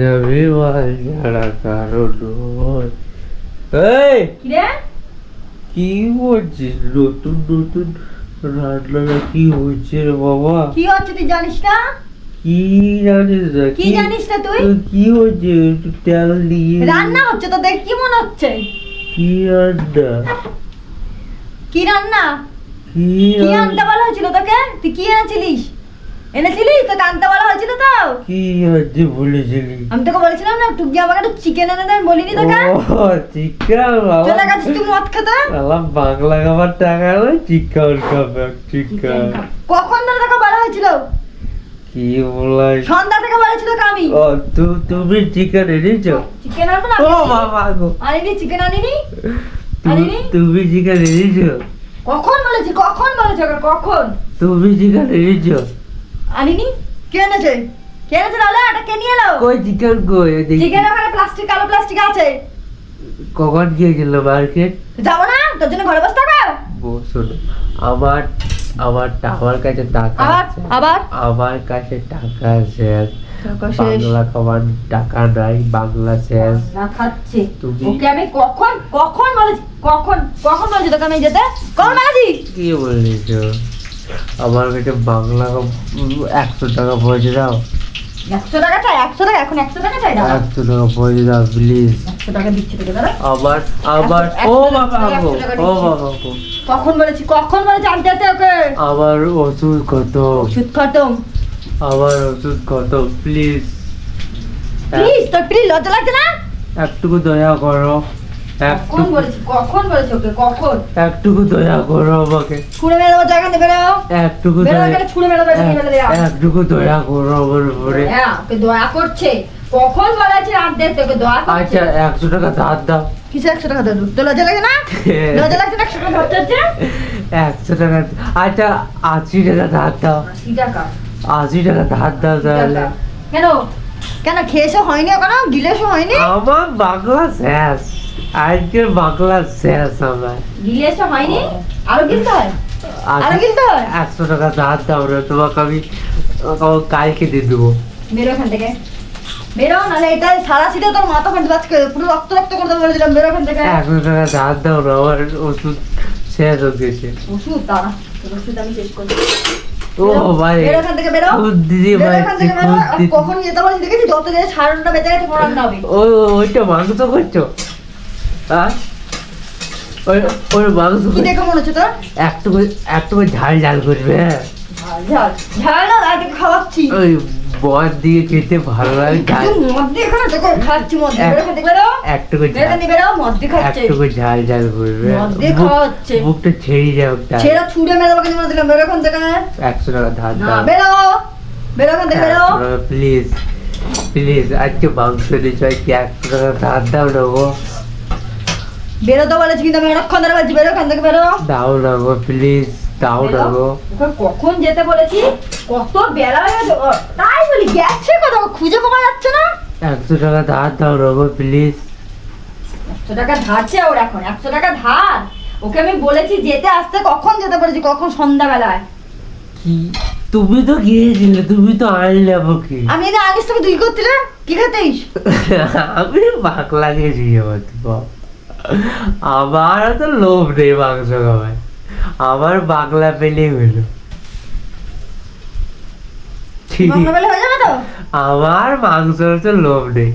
যাবে বাজারা কারণ এই কি হচ্ছিস নতুন নতুন রান্নাটা কি হচ্ছে রে বাবা? কি হচ্ছে তুই জানিস না? কি জানিস না? কি জানিস না তুই? কি হচ্ছে একটু তেল দিয়ে রান্না হচ্ছে তো, দেখ কি মনে হচ্ছে? কি রান্না? কি রান্না? কি কি আনতে বলা হয়েছিল তোকে? তুই কি এনেছিলিস তোকে আনতে বলা হয়েছিল তো? কি হচ্ছে বলেছিলি? আমি তোকে বলেছিলাম না একটু গিয়ে আমাকে একটু চিকেন এনে দে, বলিনি তোকে? ও চিকেন বাবা, চলে গেছিস তুই মদ খেতে? আলা বাংলা খাবার টাকা হলো চিকেন খাবে চিকেন। কখন ধরে তোকে বলা হয়েছিল? কি বলাই সন্ধ্যা থেকে বলেছিল তোকে আমি। ও তুমি চিকেন এনেছো? চিকেন আনবো না? ও বাবা গো, আনিনি চিকেন আনিনি? তুমি চিকেন এনেছো? কখন বলেছি কখন? তুমি চিকেন এনেছো? আনিনি? কে এনেছে তাহলে? এটা কে নিয়ে এলো? কই চিকেন কই? চিকেন ওখানে প্লাস্টিক, কালো প্লাস্টিক আছে। কখন গিয়েছিল মার্কেট? যাবো না তোর জন্য ঘরে বসে থাকো? শোনো, আমার কাছে টাকা আছে, আমার কাছে টাকা আছে, বাংলা খাবার টাকা নাই, বাংলা শেষ। না খাচ্ছে তুমি ওকে আমি কখন বলেছি তোকে আমি যেতে? কখন বলেছি? কি বলিস? আমার কাছে বাংলা 100 টাকা পয়সা দাও। 100 টাকা চাই? 100 টাকা এখন 100 টাকা চাই না? 100 টাকা পয়সা দাও প্লিজ। 100 টাকা দিচ্ছি তোকে দাদা। আবার ও বাবা গো, ও বাবা গো, কখন বলেছি আনতে যেতে ওকে? আমার ওষুধ কত? ওষুধ খতম। আমার ওষুধ কত প্লিজ? প্লিজ লজ্জা লাগছে না? একটুকু দয়া করো, কখন বলেছি ওকে? কখন? একটুকু দয়া করো আমাকে, ছুঁড়ে মেরে দেবো জায়গা দেবে না? একটুকু ছুঁড়ে মেরে দেবো, একটুকু দয়া করো আমার উপরে। হ্যাঁ ওকে দয়া করছে। কখন বলেছি আনতে তোকে দয়া করছে? আচ্ছা 100 টাকা ধার দাও। কিসে 100 টাকা দেবো? তো লজ্জা লাগে না? লজ্জা লাগছে না 100 টাকা ধরতে হচ্ছে? 100 টাকা, আচ্ছা 80 টাকা ধার দাও। 80 টাকা ধার দাও তাহলে। কেন খেয়েছো হয়নি এখনো? গিলেছো হয়নি? আমার বাংলা শেষ, আজকের বাংলা শেষ। আমার গিলেছো হয়নি? আরো গিলতে হয়? 100 টাকা ধার দাও রে, তোমাকে আমি কালকে দিয়ে দেবো। বেরো এখান থেকে, বেরো, নাহলে এটা সারা সিটে তোর মাথা ফাটে বাজকে পুরো রক্ত করতে বলেছিলাম। বেরো এখান থেকে। 100 টাকা ধার দাও না, আমার ওষুধ শেষ হয়ে গেছে। ওষুধ দাঁড়া, ওষুধ আমি শেষ করছি। ও ভাই বেরো এখান থেকে, বেরো দিদি ভাই, কখন যেতে বলেছি দেখেছি? যত দিয়ে সারাটা বেঁচে গেছে পড়ানো হবে। ওইটা মাংস করছো? হ্যাঁ ওই মাংস কি দেখে মনে হচ্ছে তোর? একটু ঝাল ঝাল করবে। ঝাল না আগে খাওয়াচ্ছি। ওই মদ দিয়ে খেতে ভালো লাগে। মদ দিয়ে খাওয়া তোকে খাচ্ছি, মদ দিয়ে। বেরো এখান থেকে, বেরো। একটুকু বেরো, মদ দিয়ে খাচ্ছে। একটু ঝাল ঝাল করবে, মদ দিয়ে খাওয়াচ্ছে। মুখটা ছেড়ে যাও। ছেড়া ছুঁড়ে মেরে দেবো কিন্তু দিলাম। বেরো এখান থেকে। 100 টাকা ধার না, দাও। বেরো এখান থেকে, বেরো। প্লিজ আজকে মাংস নিয়েছো, আজকে 100 টাকা ধার দাও না গো। বেরো তো বলেছি কিন্তু আমি অনেকক্ষণ ধরে বলছি। বেরো এখান থেকে, বেরো। দাও না গো প্লিজ, দাও না গো। কখন যেতে বলেছি? কত বেলা হয়ে গেছে। তাই বলি গেছে কোথাও, খুঁজে পাওয়া যাচ্ছে না। 100 টাকা ধার দাও না গো প্লিজ। 100 টাকা ধার চেয়ে ওর এখন 100 টাকা ধার। ওকে আমি বলেছি যেতে আসতে, কখন যেতে বলেছি? কখন? সন্ধ্যাবেলায়। কি তুমি তো গিয়েছিলে, তুমি তো আনলে আমাকে। আমি এনে আনিস, তুমি তুই করছিলে কি খেতেইস? আমি বাকলা গেছি আমার তো লোভ নেই মাংস খাওয়ায়, আমার বাংলা পেলেই হলো। সন্ধ্যাবেলা হয়ে যাবে তো? আমার মাংস তো লোভ নেই,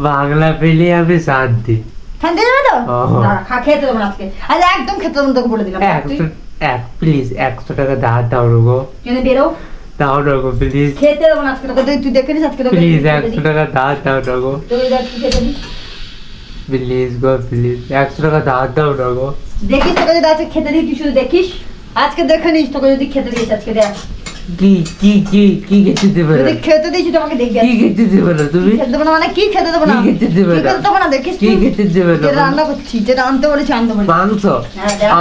বাংলা পেলে আমি শান্তি। শান্তি যাবে তো? খেতে দেবো না আজকে, আজ একদম খেতে দেবো তোকে বলে দিলাম। প্লিজ 100 টাকা ধার দাও গো। বেরো, দাও না গো প্লিজ। খেতে দেবো না আজকে তোকে, তুই দেখে নিস আজকে তোকে। প্লিজ 100 টাকা ধার দাও না গো। প্লিজ গো, প্লিজ 100 টাকা ধার দাও না গো। দেখিস তোকে যদি আজকে খেতে দিই, তুই শুধু দেখিস। আজকে দেখে নিস তোকে যদি খেতে দিস আজকে। দেখ কি খেতে দেবে? যদি খেতে দিয়েছি তোমাকে দেখবি। কি খেতে দেবে না তুমি? খেতে দেবো না মানে কি খেতে দেবো না? কি খেতে দেবে না? খেতে দেবো না, দেখিস কি খেতে দেবে না? রান্না করছি, যেটা আনতে বলেছি আনতে বলেছি। মাংস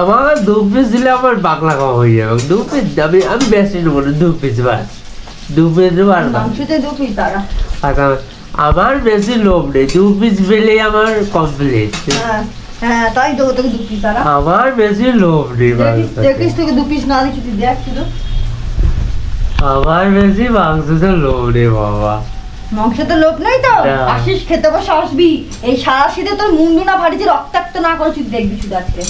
আমার 2 পিস দিলে আমার বাকলা খাওয়া হয়ে যাবে। 2 পিস আমি বেশি নেবো না, 2 পিস বাস। 2 পিস আর মাংসতে 2 পিস দাঁড়া। আমার বেশি লোভ নেই, 2 পিস পেলেই আমার কমপ্লিট। হ্যাঁ তাই দেবো তোকে 2 পিস দাঁড়া। আমার বেশি লোভ নেই। দেখিস তোকে 2 পিস না দিচ্ছি, তুই দেখ শুধু। আমার বেশি মাংসতে লোভ নেই বাবা। মাংস তো লোভ নেই তো না। আসিস খেতে বসে আসবি এই সারা শীতে তোর মুন্ডু না ভারী যে রক্তাক্ত না করেছিস দেখবি শুধু আজকে